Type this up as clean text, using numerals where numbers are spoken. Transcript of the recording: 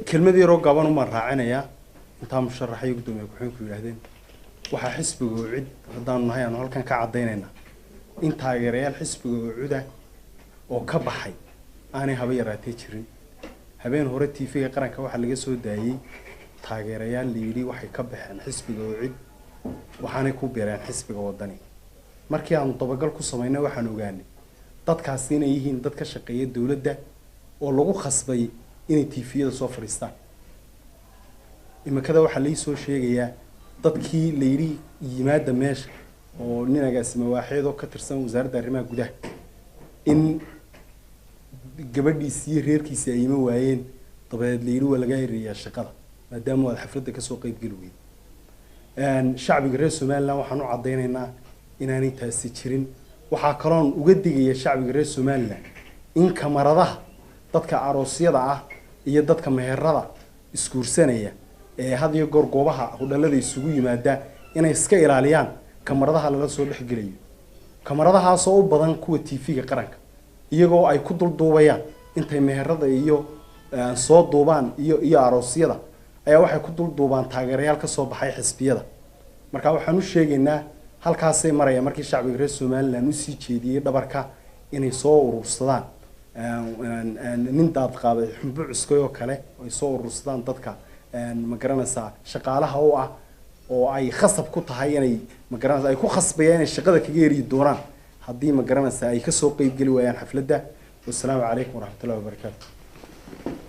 kelmadii roo gaban uma raacinaya inta musharaxay gudoomiye ku yiraahdeen waxa xisbiga cid hadaan nahay aan halkan ka cadeynayna in taageerayaal xisbiga cuda oo ka baxay aanay haba yaraatay jirin habeen hore TV-ga qaranka waxa laga soo daayay taageerayaal leeyri waxay ka baxeen xisbiga cid waxaanay ku beereen xisbiga wadani markii aan dabagal ku sameeynay waxaan ogaanay dadkaas inay yihiin dad ka shaqeeya dawladda oo lagu khasbay inay TV-da soo fariistaan imakada waxa la soo sheegayaa dadkii leeyri yimaada meesha oo ninagaasima waaxeedo ka tirsan wasaaradda arrimaha gudaha in gabadhiisii reerkiisa ay ma waayeen dabadeed leeyri waa laga hiriyaa shaqada maadaama ay xafladda ka soo qayb gali weeyeen shacbiga reer Soomaaliland waxaan u cadeynaynaa inaanay taasi jirin waxa kaloon uga digaya shacbiga reer Soomaaliland in kamaradaha dadka aroosyada ah iyo dadka meherada iskuursanaya ee had iyo goor goobaha hudhalada isugu yimaada inay iska ilaaliyaan kamaradaha lala soo dhaxgalayo kamaradahaas oo u badan kuwa TV-ga qaranka iyagoo ay ku dulduubayaan intay meherada iyo soo duubaan iyo aroosyada ayaa waxay ku dulduubaan taageerayaal ka soo baxay xisbiyada marka waxaan u sheegaynaa halkaas ay maraya markii shacbiga reer Soomaaliland u sii jeediyay dhabarka inay soo urursadaan nin daad qaabay xubno cuskay oo kale ay soo urursadaan dadka ma garanaysaa shaqaalaha oo ah oo ay khasab ku tahay inay ma garanaysaa ay ku khasbayaan inay shaqada kaga yeeri doonaan haddii ma garanaysaa ay ka soo qayb gali waayaan xafladda. Wassalaamu calaykum waraxmatullaahi wabarakaatuh.